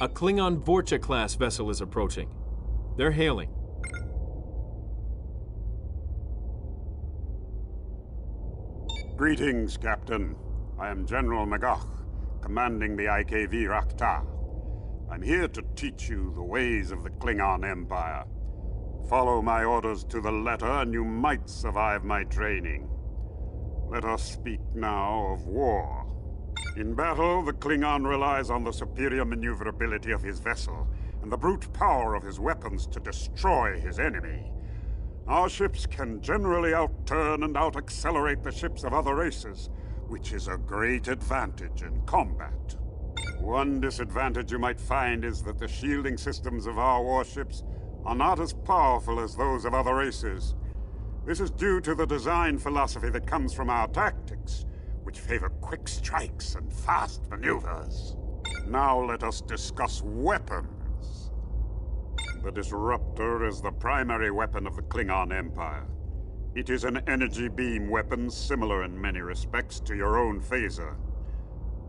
A Klingon Vorcha-class vessel is approaching. They're hailing. Greetings, Captain. I am General Magach, commanding the IKV Rakta. I'm here to teach you the ways of the Klingon Empire. Follow my orders to the letter, and you might survive my training. Let us speak now of war. In battle, the Klingon relies on the superior maneuverability of his vessel and the brute power of his weapons to destroy his enemy. Our ships can generally outturn and out-accelerate the ships of other races, which is a great advantage in combat. One disadvantage you might find is that the shielding systems of our warships are not as powerful as those of other races. This is due to the design philosophy that comes from our tactics, which favor quick strikes and fast maneuvers. Now let us discuss weapons. The Disruptor is the primary weapon of the Klingon Empire. It is an energy beam weapon similar in many respects to your own phaser.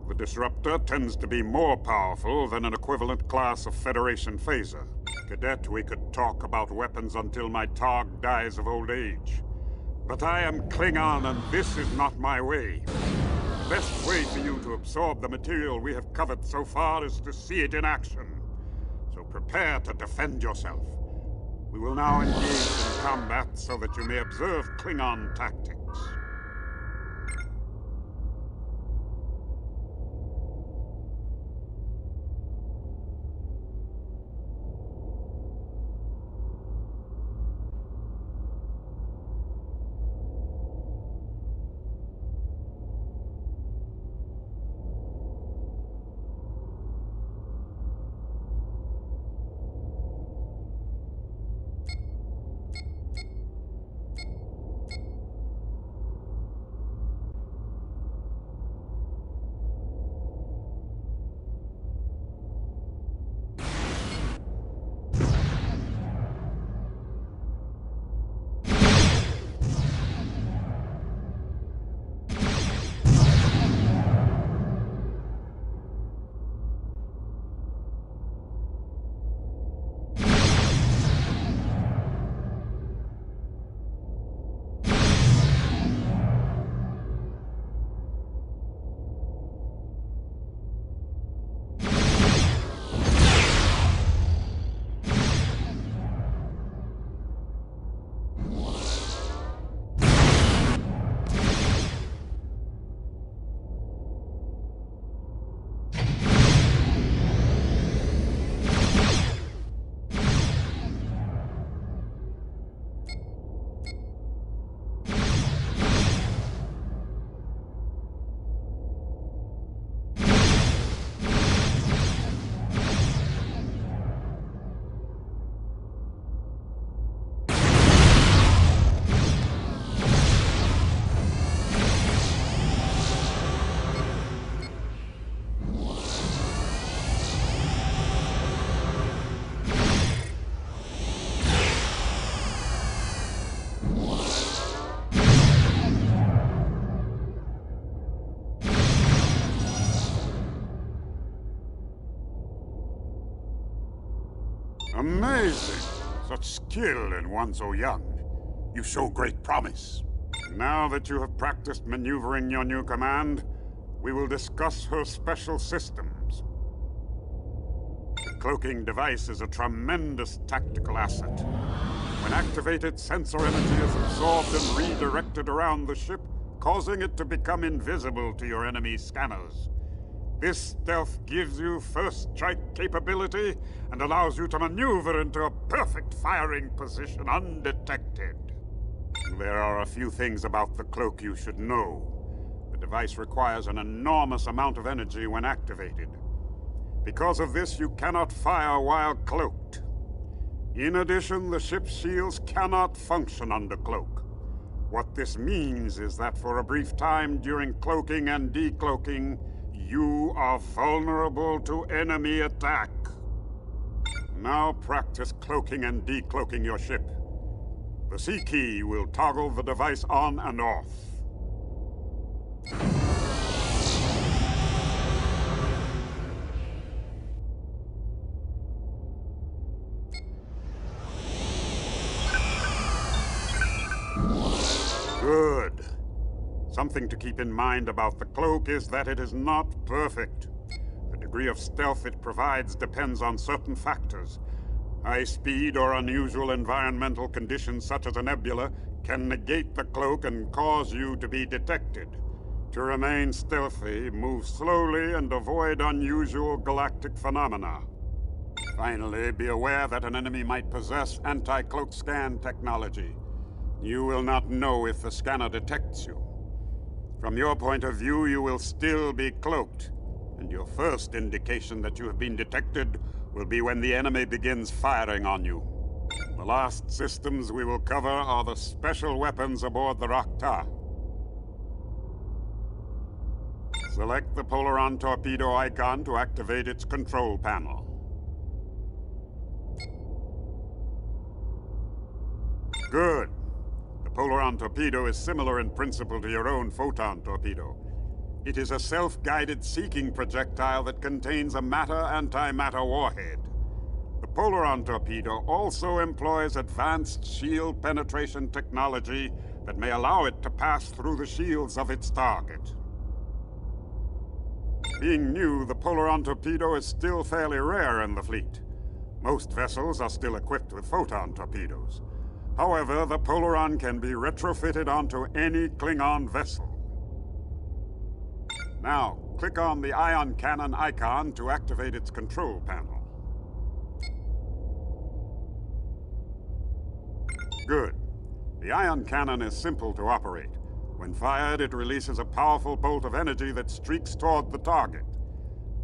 The Disruptor tends to be more powerful than an equivalent class of Federation phaser. Cadet, we could talk about weapons until my Targ dies of old age. But I am Klingon, and this is not my way. The best way for you to absorb the material we have covered so far is to see it in action. So prepare to defend yourself. We will now engage in combat so that you may observe Klingon tactics. Amazing! Such skill in one so young. You show great promise. Now that you have practiced maneuvering your new command, we will discuss her special systems. The cloaking device is a tremendous tactical asset. When activated, sensor energy is absorbed and redirected around the ship, causing it to become invisible to your enemy's scanners. This stealth gives you first strike capability and allows you to maneuver into a perfect firing position undetected. There are a few things about the cloak you should know. The device requires an enormous amount of energy when activated. Because of this, you cannot fire while cloaked. In addition, the ship's shields cannot function under cloak. What this means is that for a brief time during cloaking and decloaking, you are vulnerable to enemy attack. Now practice cloaking and decloaking your ship. The C key will toggle the device on and off. Good. Something to keep in mind about the cloak is that it is not perfect. The degree of stealth it provides depends on certain factors. High speed or unusual environmental conditions such as a nebula can negate the cloak and cause you to be detected. To remain stealthy, move slowly and avoid unusual galactic phenomena. Finally, be aware that an enemy might possess anti-cloak scan technology. You will not know if the scanner detects you. From your point of view, you will still be cloaked, and your first indication that you have been detected will be when the enemy begins firing on you. The last systems we will cover are the special weapons aboard the Rakta. Select the Polaron torpedo icon to activate its control panel. Good. The Polaron torpedo is similar in principle to your own photon torpedo. It is a self-guided seeking projectile that contains a matter-antimatter warhead. The Polaron torpedo also employs advanced shield penetration technology that may allow it to pass through the shields of its target. Being new, the Polaron torpedo is still fairly rare in the fleet. Most vessels are still equipped with photon torpedoes. However, the Polaron can be retrofitted onto any Klingon vessel. Now, click on the ion cannon icon to activate its control panel. Good. The ion cannon is simple to operate. When fired, it releases a powerful bolt of energy that streaks toward the target.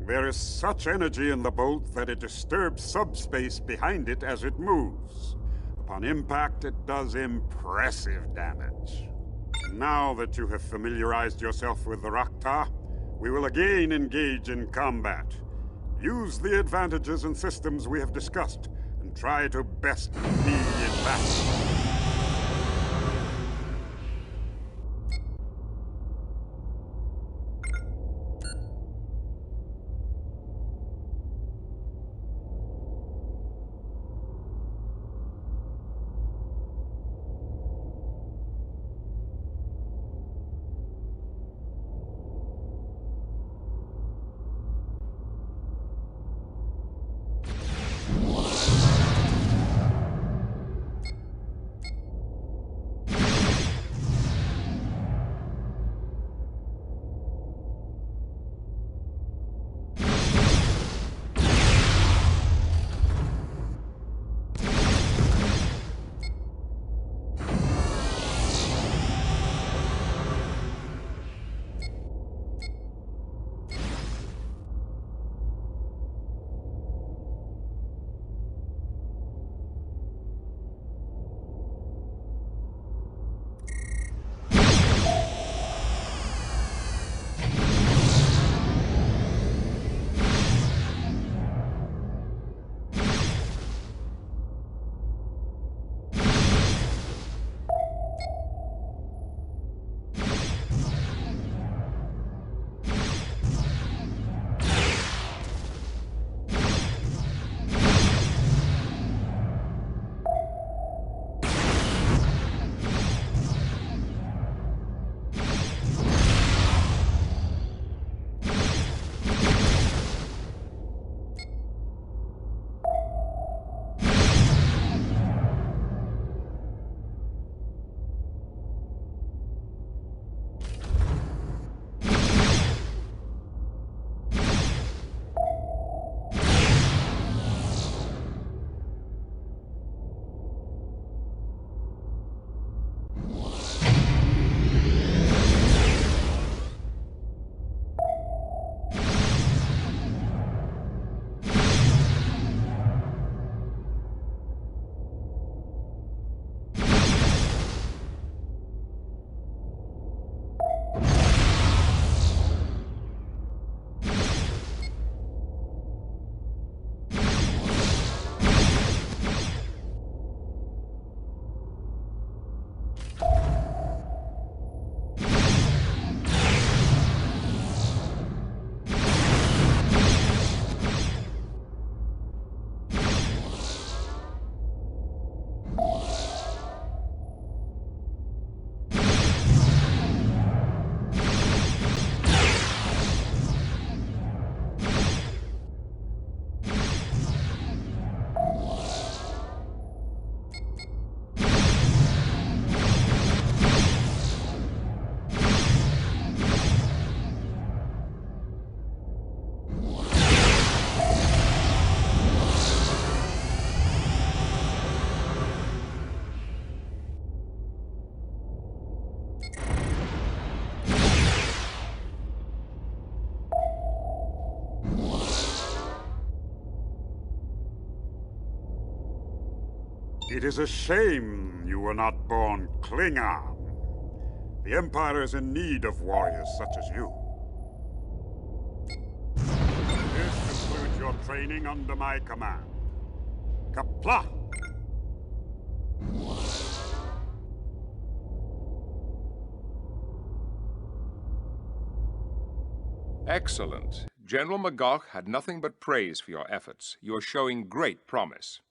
There is such energy in the bolt that it disturbs subspace behind it as it moves. Upon impact, it does impressive damage. Now that you have familiarized yourself with the Rakta, we will again engage in combat. Use the advantages and systems we have discussed, and try to best me in battle. It is a shame you were not born Klingon. The Empire is in need of warriors such as you. This concludes your training under my command. Kapla! Excellent. General Magog had nothing but praise for your efforts. You are showing great promise.